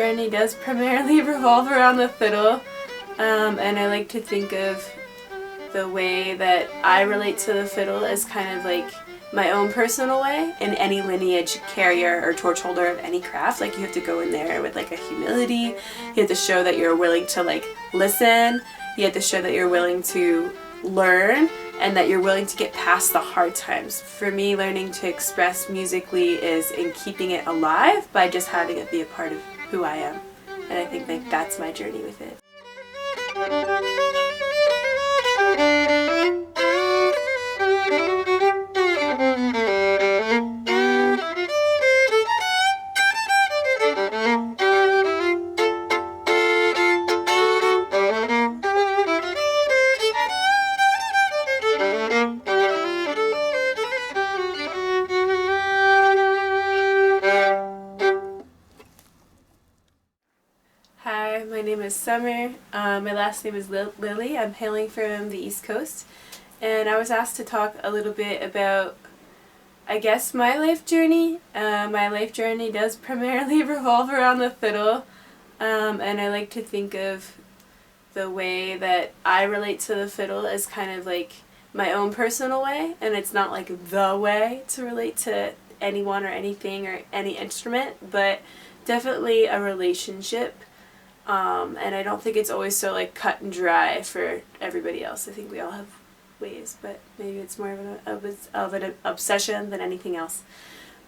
journey does primarily revolve around the fiddle, and I like to think of the way that I relate to the fiddle as kind of like my own personal way. In any lineage carrier or torch holder of any craft, like you have to go in there with like a humility. You have to show that you're willing to like listen. You have to show that you're willing to learn and that you're willing to get past the hard times. For me, learning to express musically is in keeping it alive by just having it be a part of who I am. And I think like that's my journey with it. Hi, my name is Summer. My last name is Lily. I'm hailing from the East Coast, and I was asked to talk a little bit about, I guess, my life journey. My life journey does primarily revolve around the fiddle, and I like to think of the way that I relate to the fiddle as kind of like my own personal way, and it's not like the way to relate to anyone or anything or any instrument, but definitely a relationship. And I don't think it's always so like cut and dry for everybody else. I think we all have ways, but maybe it's more of an obsession than anything else.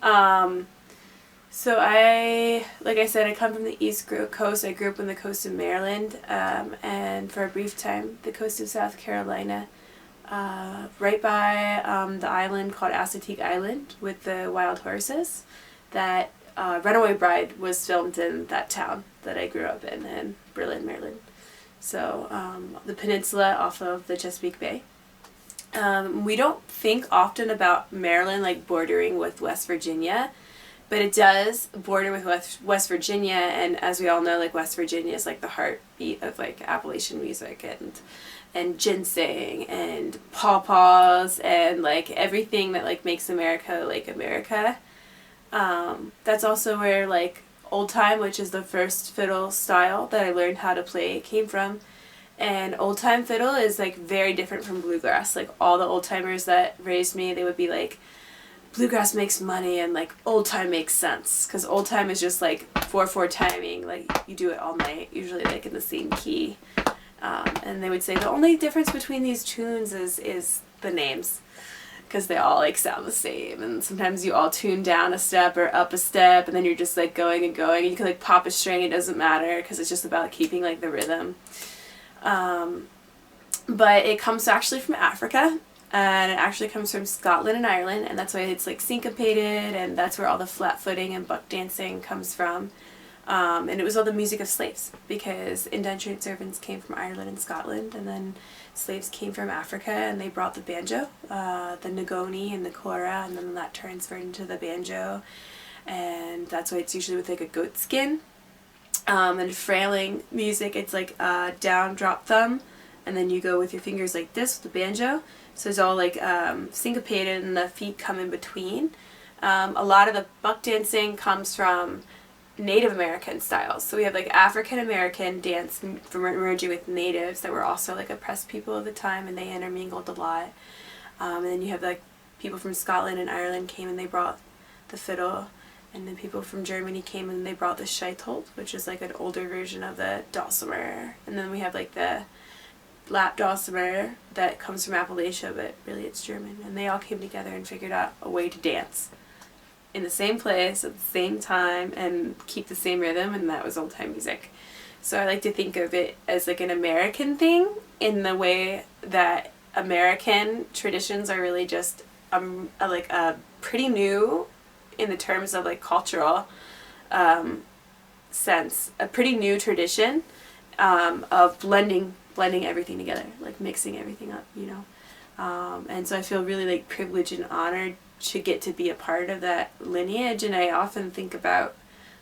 So like I said, I come from the East Coast. I grew up on the coast of Maryland, and for a brief time, the coast of South Carolina, right by the island called Assateague Island with the wild horses. That Runaway Bride was filmed in that town that I grew up in Berlin, Maryland. So the peninsula off of the Chesapeake Bay. We don't think often about Maryland like bordering with West Virginia, but it does border with West Virginia, and as we all know, like West Virginia is like the heartbeat of like Appalachian music and ginseng and pawpaws and like everything that like makes America like America. That's also where like old time, which is the first fiddle style that I learned how to play, came from. And old time fiddle is like very different from bluegrass. Like all the old timers that raised me, they would be like, bluegrass makes money and like old time makes sense, because old time is just like 4/4 timing, like you do it all night, usually like in the same key. And they would say the only difference between these tunes is the names, because they all like sound the same, and sometimes you all tune down a step or up a step, and then you're just like going and going, and you can like pop a string, it doesn't matter because it's just about keeping like the rhythm. But it comes actually from Africa, and it actually comes from Scotland and Ireland, and that's why it's like syncopated, and that's where all the flat footing and buck dancing comes from. And it was all the music of slaves, because indentured servants came from Ireland and Scotland, and then slaves came from Africa, and they brought the banjo, the ngoni and the kora, and then that transferred into the banjo, and that's why it's usually with like a goat skin. And frailing music, it's like down, drop, thumb, and then you go with your fingers like this with the banjo, so it's all like syncopated, and the feet come in between. A lot of the buck dancing comes from Native American styles. So we have like African American dance from merging with natives that were also like oppressed people of the time, and they intermingled a lot. And then you have like people from Scotland and Ireland came and they brought the fiddle, and then people from Germany came and they brought the scheithold, which is like an older version of the dulcimer. And then we have like the lap dulcimer that comes from Appalachia, but really it's German. And they all came together and figured out a way to dance in the same place at the same time and keep the same rhythm, and that was old time music. So I like to think of it as like an American thing, in the way that American traditions are really just like pretty new in the terms of like cultural sense, a pretty new tradition of blending everything together, like mixing everything up, you know. And so I feel really like privileged and honored to get to be a part of that lineage, and I often think about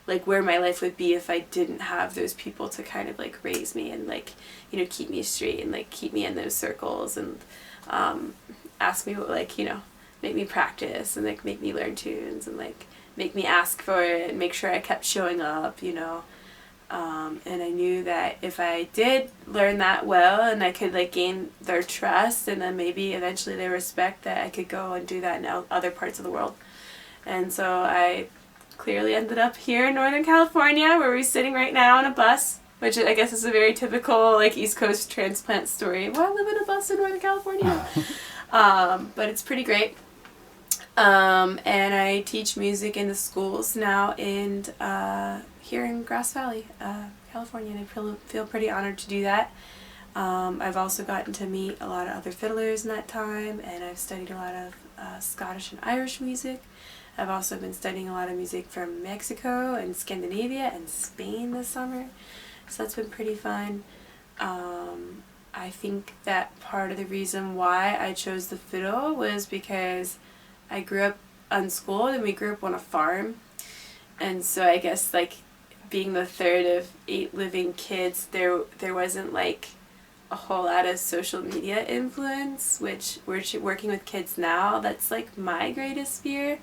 like where my life would be if I didn't have those people to kind of like raise me and like, you know, keep me straight and like keep me in those circles and ask me what, like, you know, make me practice and like make me learn tunes and like make me ask for it and make sure I kept showing up, you know. And I knew that if I did learn that well and I could like gain their trust and then maybe eventually their respect, that I could go and do that in other parts of the world. And so I clearly ended up here in Northern California, where we're sitting right now on a bus, which I guess is a very typical like East Coast transplant story. Well, I live in a bus in Northern California. But it's pretty great. And I teach music in the schools now here in Grass Valley, California, and I feel pretty honored to do that. I've also gotten to meet a lot of other fiddlers in that time, and I've studied a lot of Scottish and Irish music. I've also been studying a lot of music from Mexico and Scandinavia and Spain this summer, so that's been pretty fun. I think that part of the reason why I chose the fiddle was because I grew up unschooled and we grew up on a farm, and so I guess like being the third of 8 living kids, there wasn't like a whole lot of social media influence, which we're working with kids now, that's like my greatest fear.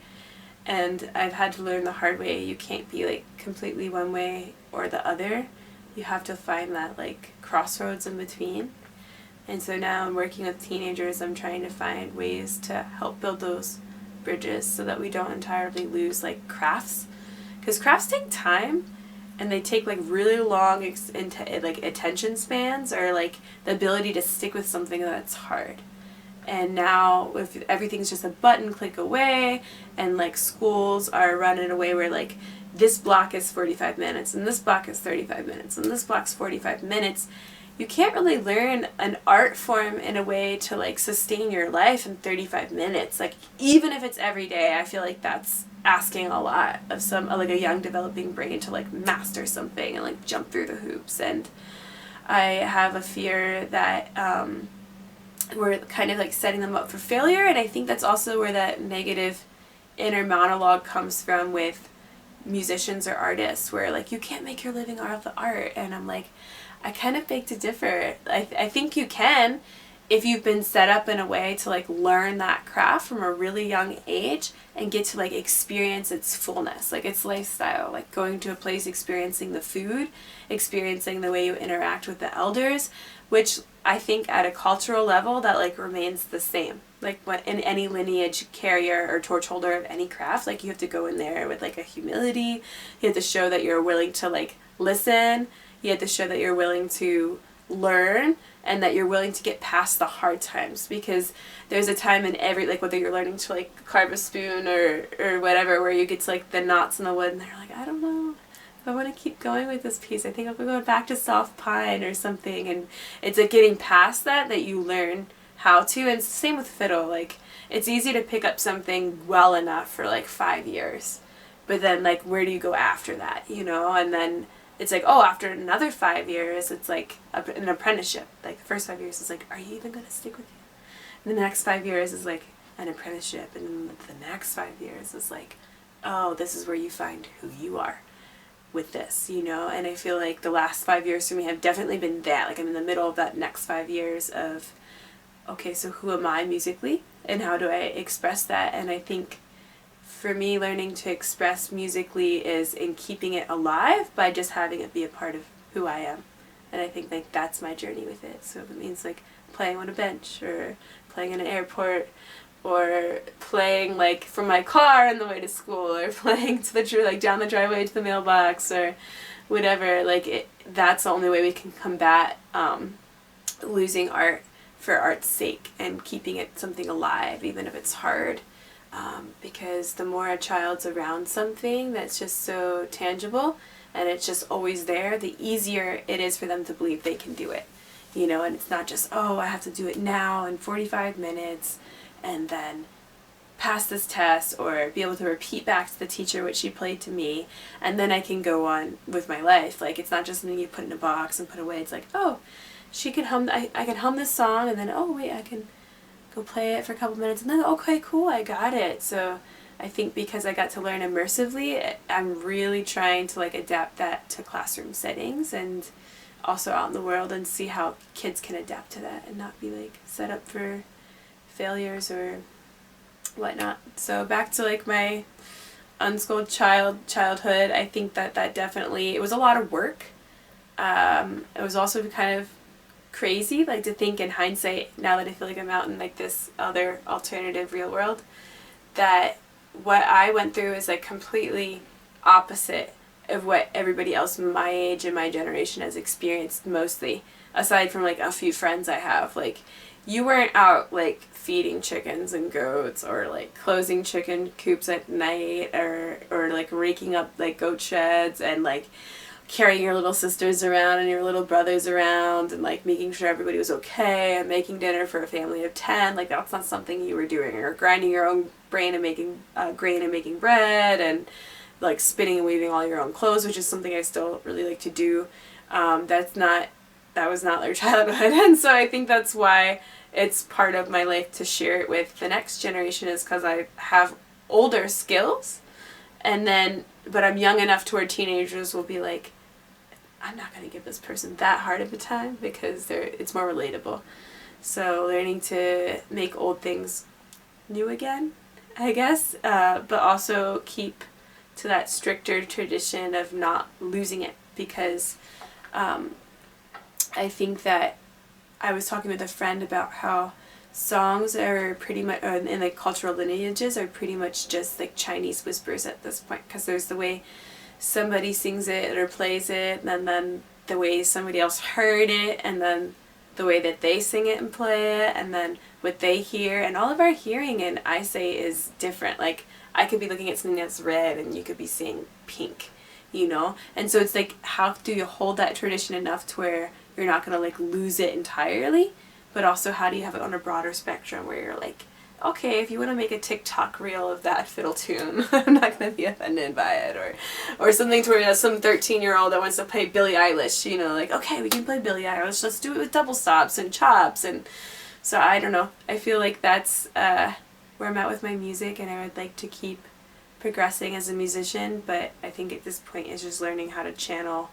And I've had to learn the hard way, you can't be like completely one way or the other. You have to find that like crossroads in between. And so now I'm working with teenagers, I'm trying to find ways to help build those bridges so that we don't entirely lose like crafts. Because crafts take time, and they take like really long like attention spans, or like the ability to stick with something that's hard. And now if everything's just a button click away, and like schools are run in a way where like this block is 45 minutes and this block is 35 minutes and this block's 45 minutes, you can't really learn an art form in a way to like sustain your life in 35 minutes. Like even if it's every day, I feel like that's asking a lot of like a young developing brain to like master something and like jump through the hoops. And I have a fear that we're kind of like setting them up for failure, and I think that's also where that negative inner monologue comes from with musicians or artists, where like you can't make your living off the art. And I'm like, I kind of beg to differ. I think you can, if you've been set up in a way to like learn that craft from a really young age and get to like experience its fullness, like its lifestyle, like going to a place, experiencing the food, experiencing the way you interact with the elders, which I think at a cultural level that like remains the same. Like in any lineage carrier or torch holder of any craft, like you have to go in there with like a humility. You have to show that you're willing to like listen. You have to show that you're willing to learn, and that you're willing to get past the hard times, because there's a time in every, like whether you're learning to like carve a spoon or whatever, where you get to like the knots in the wood and they're like, I don't know if I want to keep going with this piece. I think I'll go back to soft pine or something. And it's like getting past that you learn how to. And it's the same with fiddle. Like it's easy to pick up something well enough for like 5 years, but then like where do you go after that, you know? And then it's like, oh, after another 5 years, it's like an apprenticeship. Like the first 5 years is like, are you even going to stick with it? And the next 5 years is like an apprenticeship. And then the next 5 years is like, oh, this is where you find who you are with this, you know? And I feel like the last 5 years for me have definitely been that. Like I'm in the middle of that next 5 years of, okay, so who am I musically? And how do I express that? And I think for me, learning to express musically is in keeping it alive by just having it be a part of who I am. And I think like that's my journey with it. So if it means like playing on a bench or playing in an airport or playing like from my car on the way to school or playing to the like down the driveway to the mailbox or whatever, like that's the only way we can combat losing art for art's sake and keeping it something alive, even if it's hard. Because the more a child's around something that's just so tangible and it's just always there, the easier it is for them to believe they can do it, you know. And it's not just, oh, I have to do it now in 45 minutes and then pass this test or be able to repeat back to the teacher what she played to me and then I can go on with my life. Like it's not just something you put in a box and put away. It's like, oh, she can hum, I can hum this song, and then, oh wait, I can go play it for a couple minutes, and then, okay, cool, I got it. So I think because I got to learn immersively, I'm really trying to like adapt that to classroom settings and also out in the world, and see how kids can adapt to that and not be like set up for failures or whatnot. So back to like my unschooled childhood, I think that definitely, it was a lot of work. It was also kind of crazy, like to think in hindsight, now that I feel like I'm out in like this other alternative real world, that what I went through is like completely opposite of what everybody else my age and my generation has experienced, mostly aside from like a few friends I have. Like, you weren't out like feeding chickens and goats, or like closing chicken coops at night, or like raking up like goat sheds, and like carrying your little sisters around and your little brothers around, and like making sure everybody was okay, and making dinner for a family of 10. Like, that's not something you were doing. Or grinding your own grain and making bread, and like spinning and weaving all your own clothes, which is something I still really like to do. That was not their childhood. And so I think that's why it's part of my life to share it with the next generation, is because I have older skills, and then, but I'm young enough to where teenagers will be like, I'm not going to give this person that hard of a time, because it's more relatable. So learning to make old things new again, I guess, but also keep to that stricter tradition of not losing it, because I think that I was talking with a friend about how songs are pretty much, and like cultural lineages are pretty much just like Chinese whispers at this point, because there's the way somebody sings it or plays it, and then the way somebody else heard it, and then the way that they sing it and play it, and then what they hear. And all of our hearing in I say is different. Like, I could be looking at something that's red and you could be seeing pink, you know? And so it's like, how do you hold that tradition enough to where you're not going to like lose it entirely, but also how do you have it on a broader spectrum where you're like, okay, if you want to make a TikTok reel of that fiddle tune, I'm not going to be offended by it. Or something to where you have some 13-year-old that wants to play Billie Eilish, you know, like, okay, we can play Billie Eilish, let's do it with double stops and chops. And so I don't know, I feel like that's where I'm at with my music, and I would like to keep progressing as a musician, but I think at this point it's just learning how to channel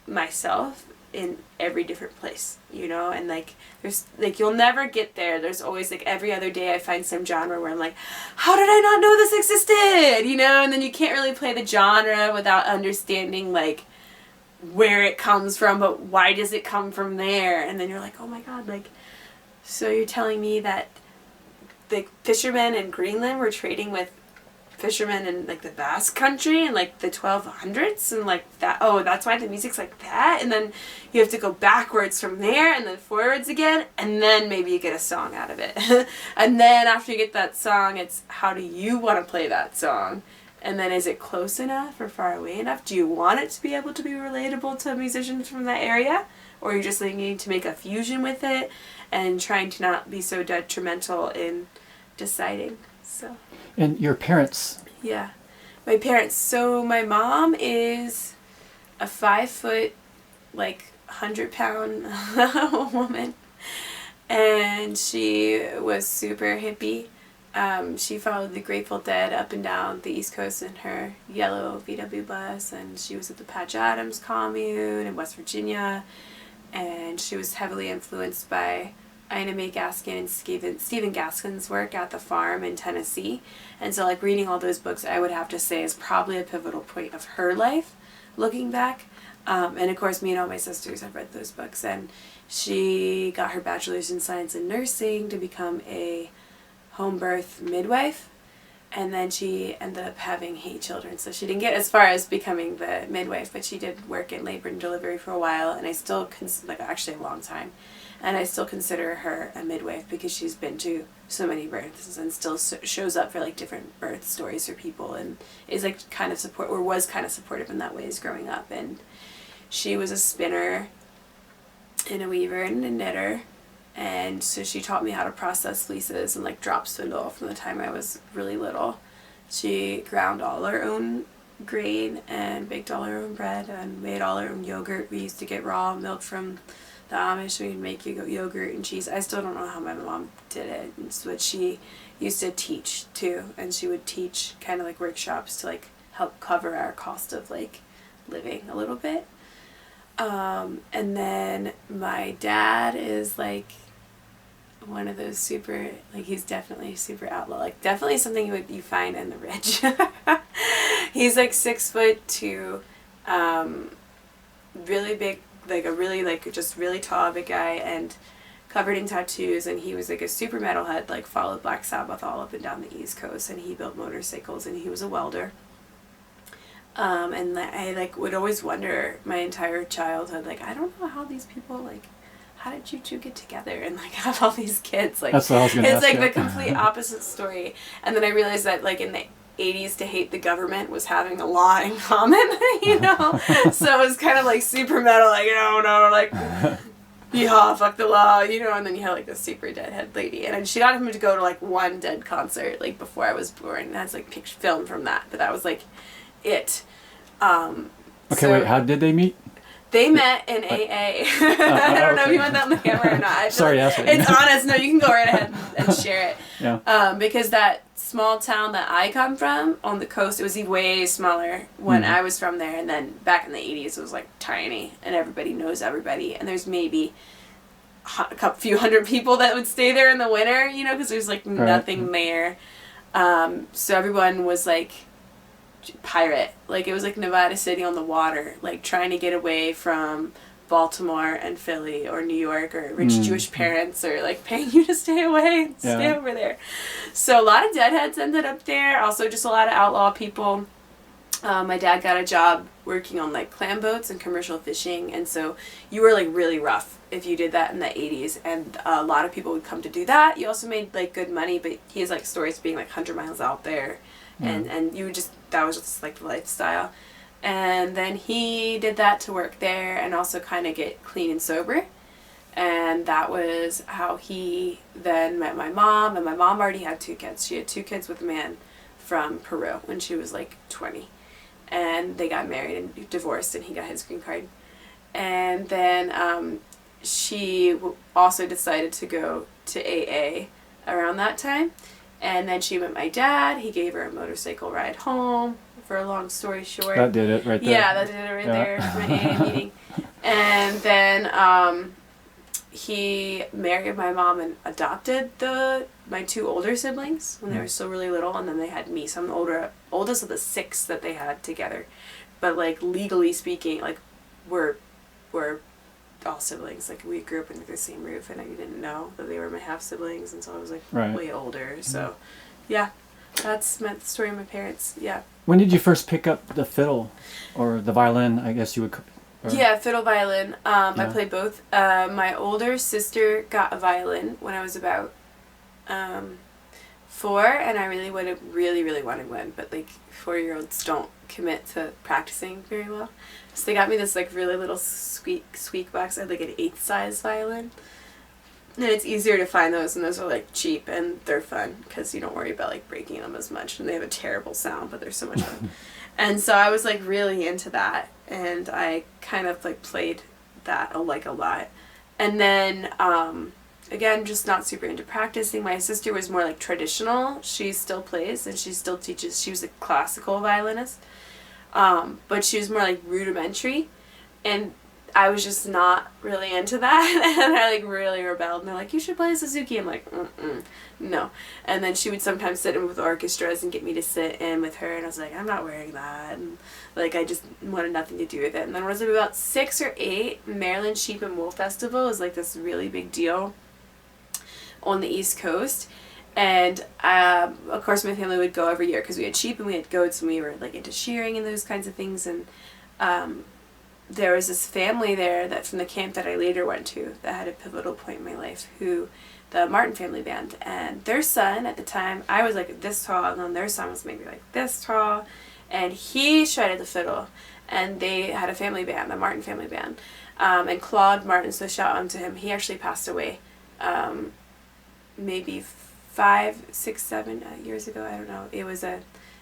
myself in every different place, you know? And like, there's like, you'll never get there. There's always like, every other day I find some genre where I'm like, how did I not know this existed, you know? And then you can't really play the genre without understanding like where it comes from, but why does it come from there? And then you're like, oh my god, like, so you're telling me that the fishermen in Greenland were trading with fishermen in like the Basque country in like the 1200s, and like that, oh, that's why the music's like that. And then you have to go backwards from there and then forwards again, and then maybe you get a song out of it. And then after you get that song, it's how do you want to play that song, and then is it close enough or far away enough? Do you want it to be able to be relatable to musicians from that area, or you're just needing to make a fusion with it and trying to not be so detrimental in deciding? So. And your parents? Yeah. My parents. So my mom is a 5 foot, like 100-pound woman. And she was super hippie. She followed the Grateful Dead up and down the East Coast in her yellow VW bus. And she was at the Patch Adams commune in West Virginia. And she was heavily influenced by Ina May Gaskin and Stephen Gaskin's work at the farm in Tennessee. And so like reading all those books, I would have to say, is probably a pivotal point of her life, looking back. And of course, me and all my sisters have read those books. And she got her bachelor's in science and nursing to become a home birth midwife. And then she ended up having 8 children. So she didn't get as far as becoming the midwife, but she did work in labor and delivery for a while. And I still, like actually a long time. And I still consider her a midwife because she's been to so many births and still shows up for like different birth stories for people, and is like kind of was kind of supportive in that way as growing up. And she was a spinner and a weaver and a knitter, and so she taught me how to process fleeces and like drop spindle from the time I was really little. She ground all her own grain and baked all her own bread and made all her own yogurt. We used to get raw milk from the Amish. We'd make yogurt and cheese. I still don't know how my mom did it. It's what she used to teach too, and she would teach kind of like workshops to like help cover our cost of like living a little bit. And then my dad is like one of those super, like, he's definitely super outlaw, like definitely something you find in the Ridge. He's like 6'2", really big, like a really like just really tall big guy and covered in tattoos, and he was like a super metalhead, like followed Black Sabbath all up and down the East Coast, and he built motorcycles, and he was a welder. And I like would always wonder my entire childhood, like, I don't know how these people, like, how did you two get together and like have all these kids? Like, that's what I was gonna it's ask like you. the complete opposite story. And then I realized that like in the 80s to hate the government was having a lot in common, you know? So it was kind of like super metal, like, no, like, yeehaw, fuck the law, you know? And then you had like this super deadhead lady. And she got him to go to like one Dead concert, like before I was born. And that's like picture film from that. But that was like it. Okay, wait, how did they meet? They met in AA. I don't know if you want that on the camera or not. Sorry, like it's honest. No, you can go right ahead and share it. Yeah. Because that small town that I come from on the coast, it was way smaller when I was from there. And then back in the 80s, it was like tiny and everybody knows everybody. And there's maybe a few hundred people that would stay there in the winter, you know, because there's like nothing there. So everyone was like pirate, like it was like Nevada City on the water, like trying to get away from Baltimore and Philly or New York or rich Jewish parents or like paying you to stay away and stay over there. So a lot of deadheads ended up there, also just a lot of outlaw people. My dad got a job working on like clam boats and commercial fishing, and so you were like really rough if you did that in the 80s, and a lot of people would come to do that. You also made like good money, but he has like stories being like 100 miles out there. And you would just, that was just like the lifestyle. And then he did that to work there and also kind of get clean and sober. And that was how he then met my mom. And my mom already had 2 kids. She had 2 kids with a man from Peru when she was like 20. And they got married and divorced, and he got his green card. And then she also decided to go to AA around that time. And then she met my dad. He gave her a motorcycle ride home, for a long story short. That did it right there. Yeah, that did it right there, my AA meeting. And then he married my mom and adopted my 2 older siblings when they were still really little, and then they had me. So I'm the oldest of the 6 that they had together. But like legally speaking, like we're all siblings. Like we grew up under the same roof, and I didn't know that they were my half siblings until I was like way older. So yeah, that's the story of my parents. Yeah. When did you first pick up the fiddle or the violin, I guess you would? Yeah, fiddle, violin. I played both. My older sister got a violin when I was about 4, and I really wanted one, but like 4-year-olds don't commit to practicing very well. So they got me this like really little squeak box. I had like an 8th size violin. And it's easier to find those, and those are like cheap and they're fun because you don't worry about like breaking them as much, and they have a terrible sound, but they're so much fun. And so I was like really into that, and I kind of like played that like a lot. And then again, just not super into practicing. My sister was more like traditional. She still plays and she still teaches. She was a classical violinist. But she was more like rudimentary, and I was just not really into that, and I like really rebelled, and they're like, you should play Suzuki. I'm like, no. And then she would sometimes sit in with orchestras and get me to sit in with her, and I was like, I'm not wearing that, and like I just wanted nothing to do with it. And then when I was about 6 or 8, Maryland Sheep and Wool Festival is like this really big deal on the East Coast. And of course my family would go every year because we had sheep and we had goats, and we were like into shearing and those kinds of things. And there was this family there that from the camp that I later went to that had a pivotal point in my life, the Martin family band, and their son at the time, I was like this tall, and then their son was maybe like this tall, and he shredded the fiddle, and they had a family band, the Martin family band, and Claude Martin, so shout out to him. He actually passed away maybe 5, 6, 7 years ago. I don't know. It was a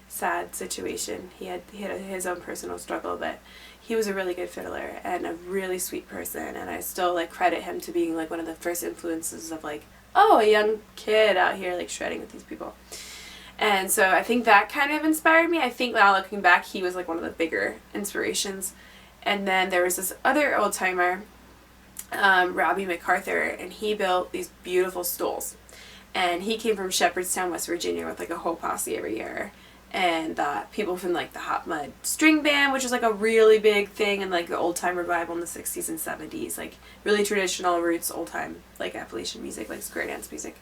sad situation. He had his own personal struggle, but he was a really good fiddler and a really sweet person, and I still like credit him to being like one of the first influences of like, oh, a young kid out here like shredding with these people. And so I think that kind of inspired me. I think now looking back, he was like one of the bigger inspirations. And then there was this other old timer Robbie MacArthur, and he built these beautiful stools. And he came from Shepherdstown, West Virginia, with like a whole posse every year. And people from like the Hot Mud String Band, which is like a really big thing in like the old time revival in the 60s and 70s, like really traditional roots, old time like Appalachian music, like square dance music.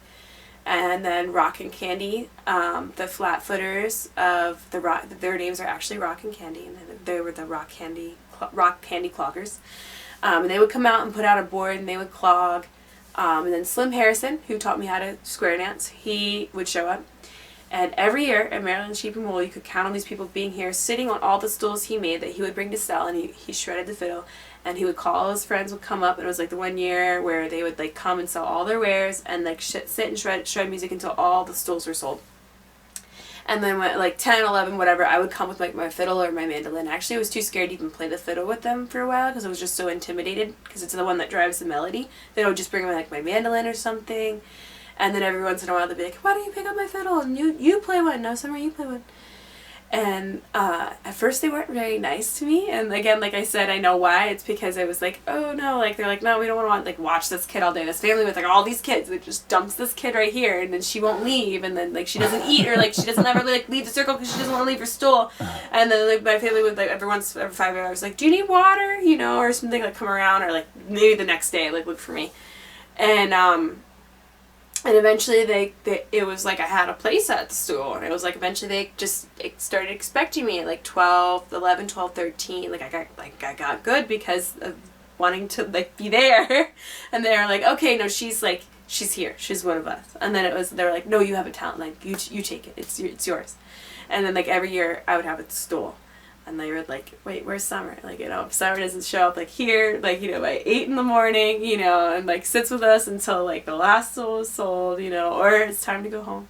And then Rock and Candy, the Flatfooters of the rock, their names are actually Rock and Candy, and they were the Rock Candy Cloggers. And they would come out and put out a board, and they would clog. And then Slim Harrison, who taught me how to square dance, he would show up. And every year at Maryland Sheep and Wool, you could count on these people being here, sitting on all the stools he made that he would bring to sell, and he shredded the fiddle. And he would call his friends, would come up, and it was like the one year where they would like come and sell all their wares and like sit and shred music until all the stools were sold. And then when like 10, 11, whatever, I would come with like my fiddle or my mandolin. Actually, I was too scared to even play the fiddle with them for a while because I was just so intimidated, because it's the one that drives the melody. Then I would just bring like my mandolin or something. And then every once in a while they'd be like, why don't you pick up my fiddle and you play one? No, Summer, you play one. And at first they weren't very nice to me. And again, like I said, I know why. It's because I was like, oh no, like they're like, no, we don't want to like watch this kid all day. This family with like all these kids, it just dumps this kid right here, and then she won't leave, and then like she doesn't eat, or like she doesn't ever like leave the circle because she doesn't want to leave her stool. And then like my family would like every 5 hours like, do you need water, you know, or something, like come around, or like maybe the next day like look for me. And eventually it was like I had a place at the stool, and it was like eventually they just started expecting me at like 11, 12, 13. Like I got good because of wanting to like be there. And they were like, okay, no, she's here. She's one of us. And then they were like, no, you have a talent. Like you take it. It's yours. And then like every year I would have a stool. And they were like, wait, where's Summer? Like, you know, if Summer doesn't show up, like, here, like, you know, by 8 in the morning, you know, and, like, sits with us until, like, the last soul is sold, you know, or it's time to go home,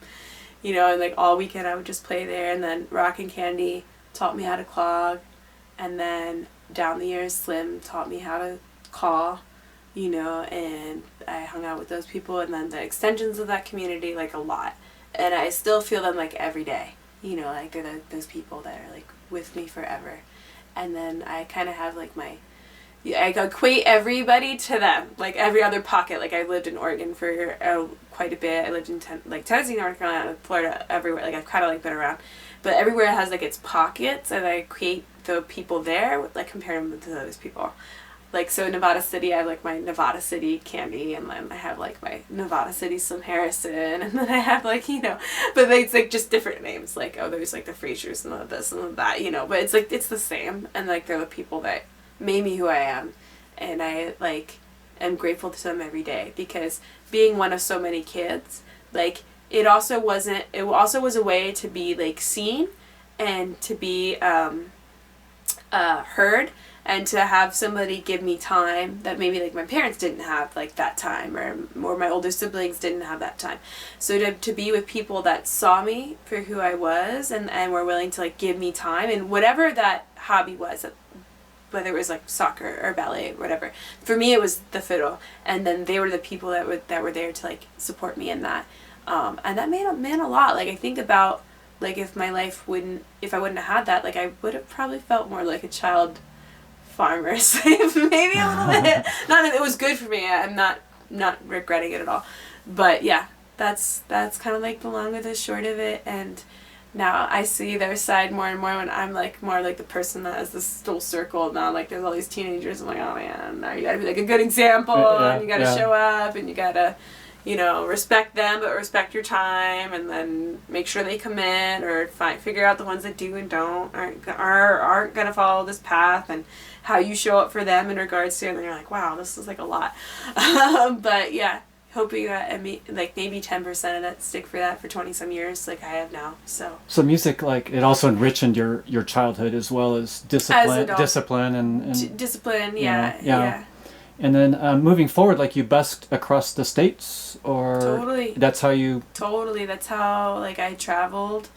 you know, and, like, all weekend I would just play there. And then Rock and Candy taught me how to clog. And then down the years, Slim taught me how to call, you know, and I hung out with those people. And then the extensions of that community, like, a lot. And I still feel them, like, every day, you know, like, they're those people that are, like, with me forever. And then I kind of have like I equate everybody to them, like every other pocket. Like I lived in Oregon for quite a bit. I lived in Tennessee, North Carolina, Florida, everywhere. Like I've kind of like been around, but everywhere has like its pockets, and I equate the people there with, like, compare them to those people. Like, so in Nevada City, I have, like, my Nevada City Candy, and then I have, like, my Nevada City Slim Harrison, and then I have, like, you know, but it's, like, just different names. Like, oh, there's, like, the Frasers and the this and the that, you know, but it's, like, it's the same, and, like, they're the people that made me who I am, and I, like, am grateful to them every day, because being one of so many kids, like, it also was a way to be, like, seen, and to be, heard, and to have somebody give me time that maybe like my parents didn't have like that time, or my older siblings didn't have that time. So to be with people that saw me for who I was, and were willing to like give me time, and whatever that hobby was, whether it was like soccer or ballet or whatever. For me it was the fiddle, and then they were the people that were there to like support me in that. And that meant a lot. Like I think about like if I wouldn't have had that, like I would have probably felt more like a child farmer slave, maybe a little bit. Not that it was good for me. I'm not regretting it at all. But yeah, that's kind of like the long of the short of it. And now I see their side more and more when I'm like more like the person that has this little circle. Now like there's all these teenagers. I'm like, oh man, now you gotta be like a good example, and you gotta show up, and you gotta, you know, respect them, but respect your time, and then make sure they come in, or figure out the ones that do and don't aren't gonna follow this path, and how you show up for them in regards to it. And you're like, wow, this is like a lot. But yeah, hoping that like maybe 10% of that stick for that for 20 some years, like I have now. So music, like, it also enriched your childhood as well as discipline and discipline. Yeah. And then moving forward, like you busked across the states, or totally. That's how like I traveled.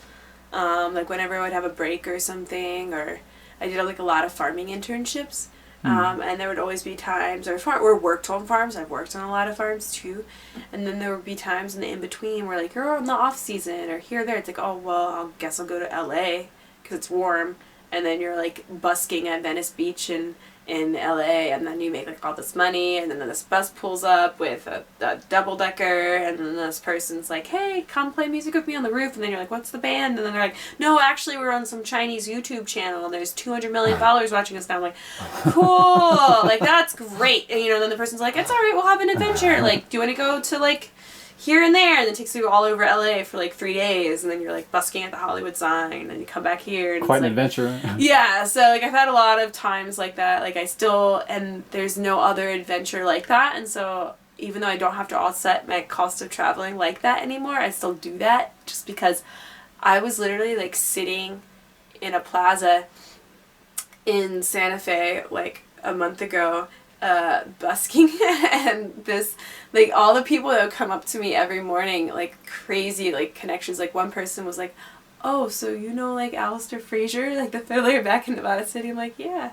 Like whenever I would have a break or something, or I did like a lot of farming internships. And there would always be times, or worked on farms. I've worked on a lot of farms too. And then there would be times in the in-between where like you're on the off season or here or there. It's like, oh, well, I guess I'll go to LA because it's warm. And then you're like busking at Venice Beach, and in LA, and then you make like all this money, and then this bus pulls up with a double decker, and then this person's like, hey, come play music with me on the roof, and then you're like, what's the band? And then they're like, no, actually we're on some Chinese YouTube channel and there's 200 million followers watching us now. I'm like, cool, like that's great. And then the person's like, it's all right, we'll have an adventure, like, do you want to go to like here and there, and it takes you all over LA for like 3 days, and then you're like busking at the Hollywood sign, and then you come back here, and quite an like, adventure. Yeah, so like I've had a lot of times like that, like and there's no other adventure like that, and so even though I don't have to offset my cost of traveling like that anymore, I still do that just because I was literally like sitting in a plaza in Santa Fe like a month ago, busking, and this, like, all the people that would come up to me every morning, like crazy, like connections. Like one person was like, oh, so like Alistair Fraser, like the fiddler back in Nevada City? I'm like, yeah.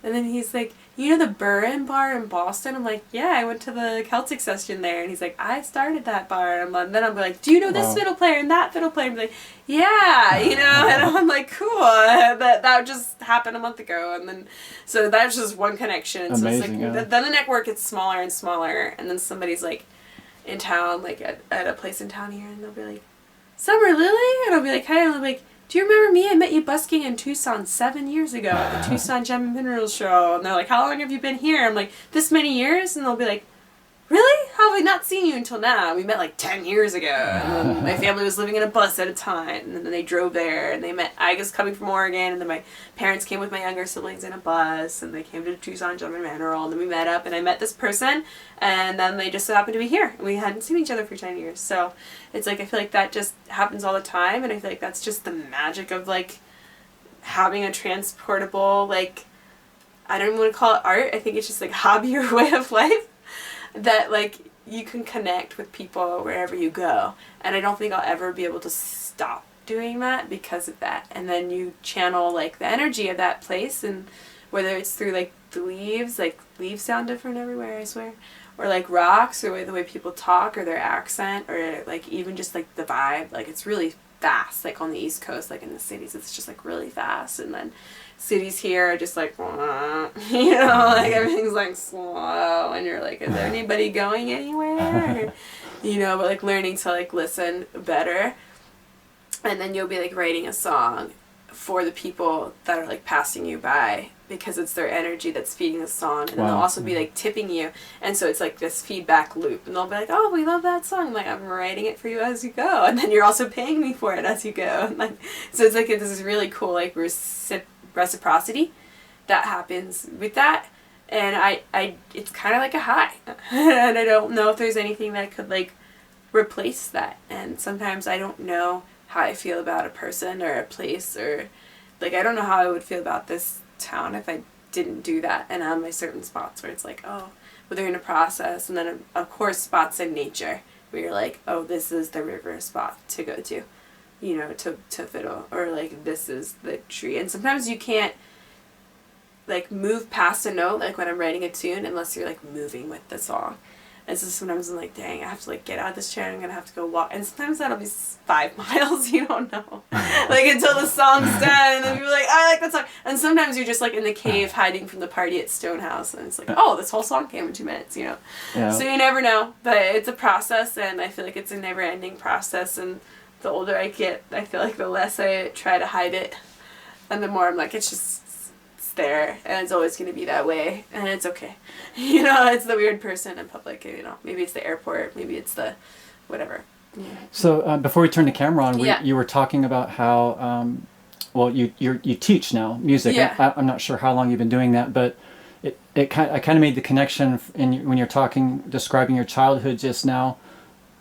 And then he's like, the Burren bar in Boston? I'm like, yeah, I went to the Celtic session there. And he's like, I started that bar. And then I'm like, do you know this fiddle player and that fiddle player? And I'm like, yeah, and I'm like, cool. That just happened a month ago. And then, so that's just one connection. Amazing, so it's like, yeah. then the network gets smaller and smaller. And then somebody's like in town, like at a place in town here, and they'll be like, Summer Lily? And I'll be like, hi. And I'll be like, do you remember me? I met you busking in Tucson 7 years ago at the Tucson Gem and Minerals show. And they're like, how long have you been here? I'm like, this many years? And they'll be like, really? How have I not seen you until now? We met like 10 years ago. And then my family was living in a bus at a time. And then they drove there, and they met, I was coming from Oregon, and then my parents came with my younger siblings in a bus, and they came to Tucson Gem and Mineral, and then we met up, and I met this person, and then they just so happened to be here. And we hadn't seen each other for 10 years. So it's like, I feel like that just happens all the time, and I feel like that's just the magic of like having a transportable, like, I don't even want to call it art. I think it's just like hobby or way of life that like you can connect with people wherever you go. And I don't think I'll ever be able to stop doing that because of that. And then you channel like the energy of that place, and whether it's through like the leaves sound different everywhere, I swear, or like rocks, or the way people talk, or their accent, or like even just like the vibe. Like it's really fast, like on the East Coast, like in the cities it's just like really fast, and then cities here are just like, like everything's like slow, and you're like, is there anybody going anywhere? But like learning to like listen better, and then you'll be like writing a song for the people that are like passing you by, because it's their energy that's feeding the song, and then they'll also be like tipping you, and so it's like this feedback loop, and they'll be like, oh, we love that song. I'm like, I'm writing it for you as you go, and then you're also paying me for it as you go, and like, so it's like this is really cool like reciprocity that happens with that. And I it's kind of like a high, and I don't know if there's anything that could like replace that. And sometimes I don't know how I feel about a person or a place, or like I don't know how I would feel about this town if I didn't do that. And on my certain spots where it's like, oh, well, they're in a process, and then of course spots in nature where you're like, oh, this is the river spot to go to, to fiddle, or like this is the tree. And sometimes you can't like move past a note, like when I'm writing a tune, unless you're like moving with the song. And so sometimes I'm like, dang, I have to like get out of this chair, I'm gonna have to go walk, and sometimes that'll be 5 miles, you don't know, like until the song's done, and then you're like, I like that song. And sometimes you're just like in the cave hiding from the party at Stonehouse, and it's like, oh, this whole song came in 2 minutes, Yeah. So you never know, but it's a process, and I feel like it's a never-ending process. And the older I get, I feel like the less I try to hide it, and the more I'm like, it's just there, and it's always going to be that way, and it's okay. It's the weird person in public, maybe it's the airport, maybe it's the whatever. So before we turn the camera on, you were talking about how you teach now music. I'm not sure how long you've been doing that, but I kind of made the connection when you're describing your childhood just now,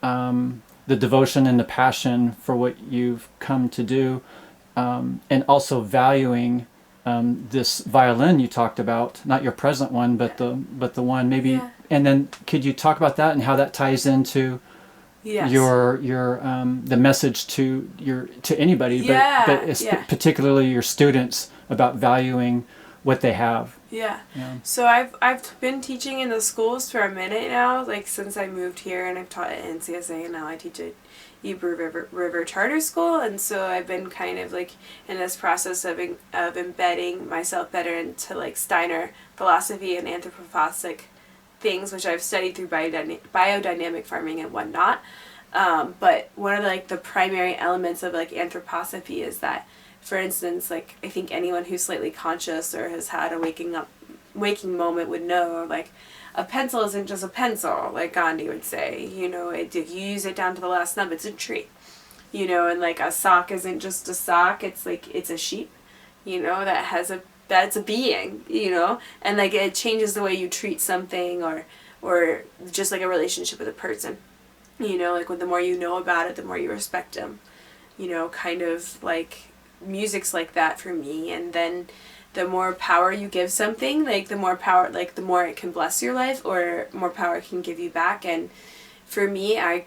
the devotion and the passion for what you've come to do, and also valuing this violin you talked about, not your present one, but the one maybe. Yeah. And then could you talk about that and how that ties into your the message to anybody, but particularly your students, about valuing what they have. Yeah. So I've been teaching in the schools for a minute now, like since I moved here, and I've taught at NCSA, and now I teach at Hebrew River Charter School, and so I've been kind of like in this process of embedding myself better into like Steiner philosophy and anthroposophic things, which I've studied through biodynamic farming and whatnot. But one of the primary elements of like anthroposophy is that, for instance, like I think anyone who's slightly conscious or has had a waking moment would know, like a pencil isn't just a pencil, like Gandhi would say. You know, if you use it down to the last nub, it's a tree. You know, and like a sock isn't just a sock; it's like it's a sheep. You know, that's a being. You know, and like it changes the way you treat something, or just like a relationship with a person. You know, like the more you know about it, the more you respect them. You know, kind of like music's like that for me. And then the more power you give something, like the more power, like the more it can bless your life, or more power it can give you back. And for me, I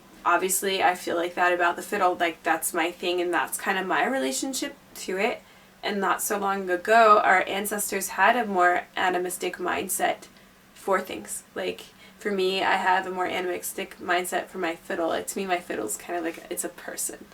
feel like that about the fiddle. Like that's my thing, and that's kind of my relationship to it. And not so long ago, our ancestors had a more animistic mindset for things. Like for me, I have a more animistic mindset for my fiddle. Like to me, my fiddle's kind of like it's a person.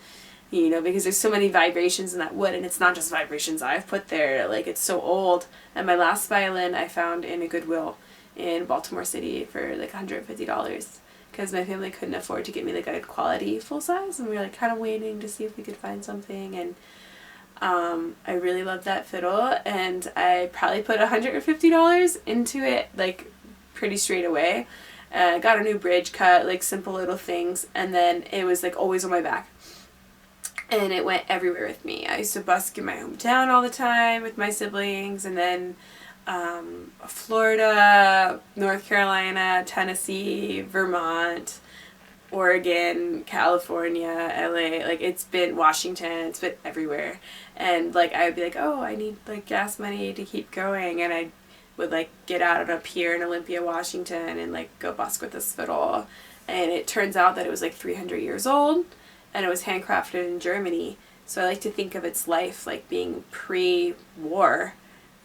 You know, because there's so many vibrations in that wood, and it's not just vibrations I've put there. Like it's so old. And my last violin I found in a Goodwill in Baltimore City for like $150, because my family couldn't afford to get me like a quality full size, and we were like kind of waiting to see if we could find something. And I really loved that fiddle, and I probably put $150 into it like pretty straight away. Got a new bridge cut, like simple little things, and then it was like always on my back. And it went everywhere with me. I used to busk in my hometown all the time with my siblings, and then Florida, North Carolina, Tennessee, Vermont, Oregon, California, LA. Like it's been Washington, it's been everywhere. And like I would be like, oh, I need like gas money to keep going, and I would like get out on a pier in Olympia, Washington, and like go busk with this fiddle. And it turns out that it was like 300 years old. And it was handcrafted in Germany. So I like to think of its life like being pre-war,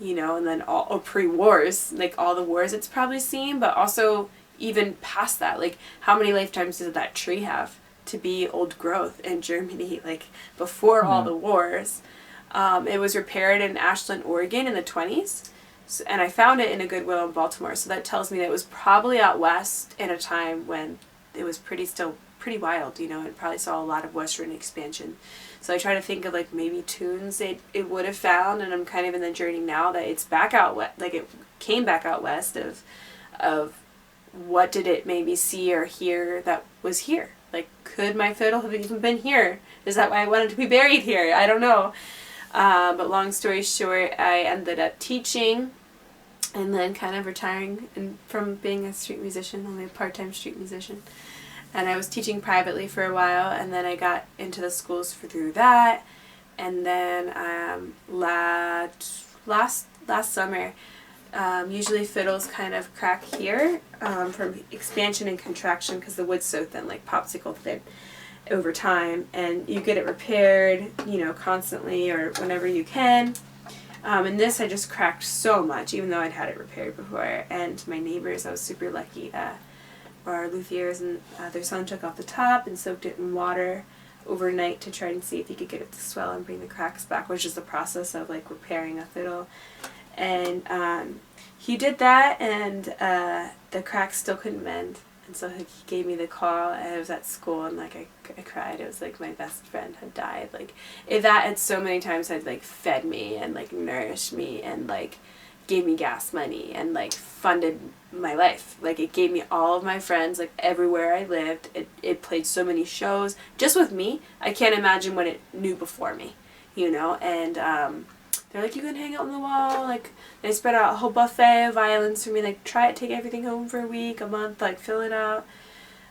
you know, and then or pre-wars, like all the wars it's probably seen, but also even past that, like how many lifetimes did that tree have to be old growth in Germany, like before all the wars. It was repaired in Ashland, Oregon in the 1920s, and I found it in a Goodwill in Baltimore, so that tells me that it was probably out west in a time when it was still pretty wild, you know, and probably saw a lot of Western expansion. So I try to think of like maybe tunes it would have found, and I'm kind of in the journey now that it's back out west, like it came back out west of what did it maybe see or hear that was here? Like, could my fiddle have even been here? Is that why I wanted to be buried here? I don't know. But long story short, I ended up teaching and then kind of retiring from being a street musician, only a part-time street musician. And I was teaching privately for a while, and then I got into the schools through that. And then last summer, usually fiddles kind of crack here from expansion and contraction because the wood's so thin, like popsicle thin, over time. And you get it repaired, you know, constantly or whenever you can. And this I just cracked so much, even though I'd had it repaired before. And my neighbors, I was super lucky. Our luthiers and their son took off the top and soaked it in water overnight to try and see if he could get it to swell and bring the cracks back, which is the process of like repairing a fiddle. And he did that, and the cracks still couldn't mend. And so he gave me the call, and I was at school, and like I cried. It was like my best friend had died. Like if that had so many times had like fed me and like nourished me and like gave me gas money and like funded my life. Like it gave me all of my friends, like everywhere I lived. It played so many shows just with me. I can't imagine what it knew before me, you know. And they're like, you can hang out on the wall. Like they spread out a whole buffet of violins for me. Like try it, take everything home for a week, a month, like fill it out.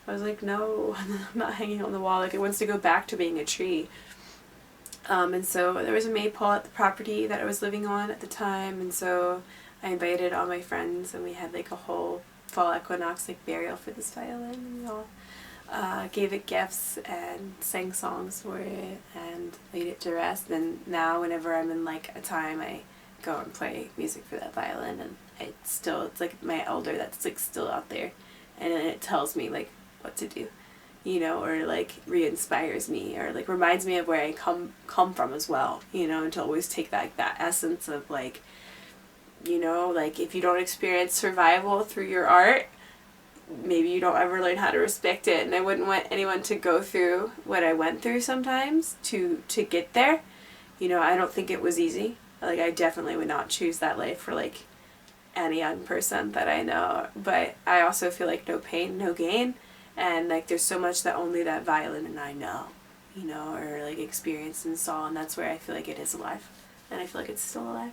I was like, no, I'm not hanging on the wall. Like it wants to go back to being a tree. And so there was a maypole at the property that I was living on at the time, and so I invited all my friends, and we had like a whole fall equinox like burial for this violin, and we all gave it gifts and sang songs for it and laid it to rest. And now whenever I'm in like a time, I go and play music for that violin, and it's like my elder that's like still out there, and it tells me like what to do, or like re-inspires me, or like reminds me of where I come from as well, and to always take that essence of like, like if you don't experience survival through your art, maybe you don't ever learn how to respect it. And I wouldn't want anyone to go through what I went through sometimes to get there. I don't think it was easy. Like, I definitely would not choose that life for like any young person that I know, but I also feel like no pain, no gain, and like there's so much that only that violin and I know, or like experienced and saw, and that's where I feel like it is alive, and I feel like it's still alive.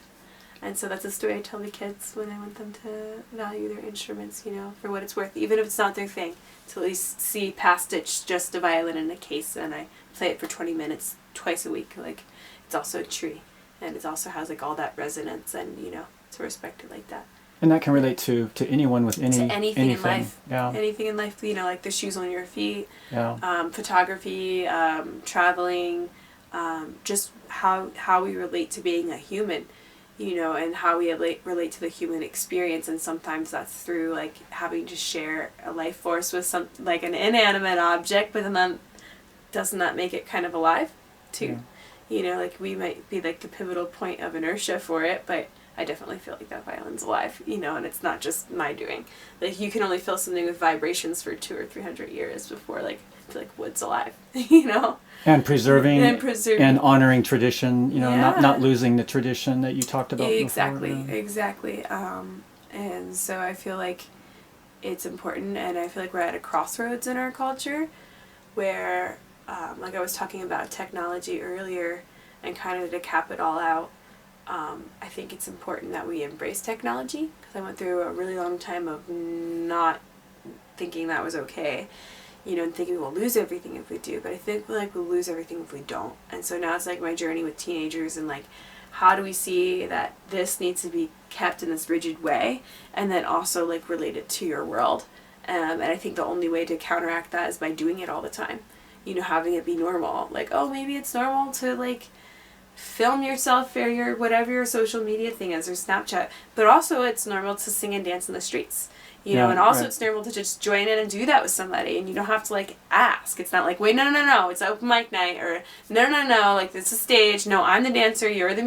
And so that's a story I tell the kids when I want them to value their instruments, for what it's worth, even if it's not their thing, to at least see past it's just a violin in a case, and I play it for 20 minutes twice a week. Like, it's also a tree, and it also has like all that resonance, and to respect it like that. And that can relate to anyone with anything in life. Yeah. Anything in life, like the shoes on your feet, yeah. Photography, traveling, just how we relate to being a human. And how we relate to the human experience, and sometimes that's through like having to share a life force with like an inanimate object, but then doesn't that make it kind of alive too? Yeah. Like we might be like the pivotal point of inertia for it, but I definitely feel like that violin's alive, and it's not just my doing. Like, you can only feel something with vibrations for 200 or 300 years before like I feel like wood's alive, And preserving and honoring tradition, not losing the tradition that you talked about exactly, before. Exactly. And so I feel like it's important, and I feel like we're at a crossroads in our culture where, like I was talking about technology earlier, and kind of to cap it all out, I think it's important that we embrace technology, because I went through a really long time of not thinking that was okay. And thinking we'll lose everything if we do, but I think like we'll lose everything if we don't. And so now it's like my journey with teenagers, and like, how do we see that this needs to be kept in this rigid way, and then also like related to your world. And I think the only way to counteract that is by doing it all the time. Having it be normal. Like, oh, maybe it's normal to like film yourself for your whatever your social media thing is, or Snapchat, but also it's normal to sing and dance in the streets. And also it's normal to just join in and do that with somebody, and you don't have to like ask. It's not like, wait, no, it's open mic night, or no, like this is stage. No, I'm the dancer, you're the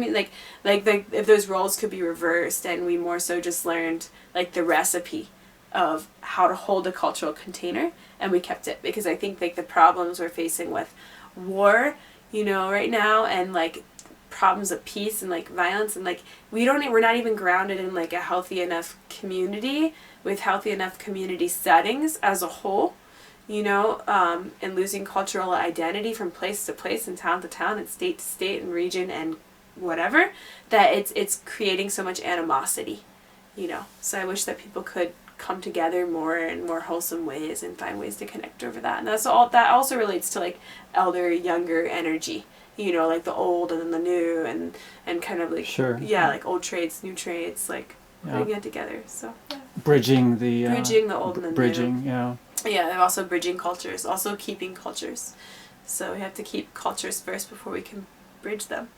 like if those roles could be reversed, and we more so just learned like the recipe of how to hold a cultural container, and we kept it, because I think like the problems we're facing with war, right now, and like problems of peace and like violence, and like we're not even grounded in like a healthy enough community with healthy enough community settings as a whole, and losing cultural identity from place to place and town to town and state to state and region and whatever, that it's creating so much animosity, so I wish that people could come together more in more wholesome ways and find ways to connect over that. And that also relates to like elder younger energy, like the old and then the new, and kind of like like old trades, new trades, like putting it together. So bridging the old and the bridging, new. And also bridging cultures, also keeping cultures. So we have to keep cultures first before we can bridge them.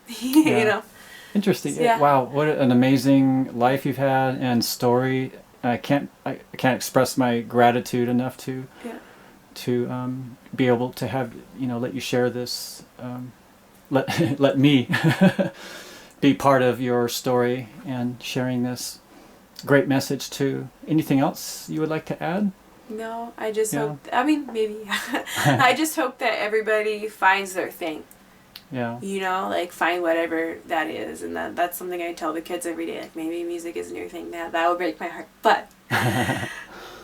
Interesting. Yeah. Wow, what an amazing life you've had and story. I can't express my gratitude enough to be able to have let you share this. Let me be part of your story and sharing this great message too. Anything else you would like to add? No, I just hope. I mean, maybe. I just hope that everybody finds their thing. Yeah. Like find whatever that is, and that's something I tell the kids every day. Like, maybe music isn't your thing. That would break my heart, but it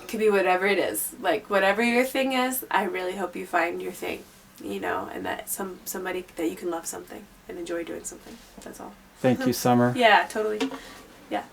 could be whatever it is. Like, whatever your thing is, I really hope you find your thing. And that somebody that you can love something and enjoy doing something. That's all. Thank you, Summer. Yeah, totally. Yeah.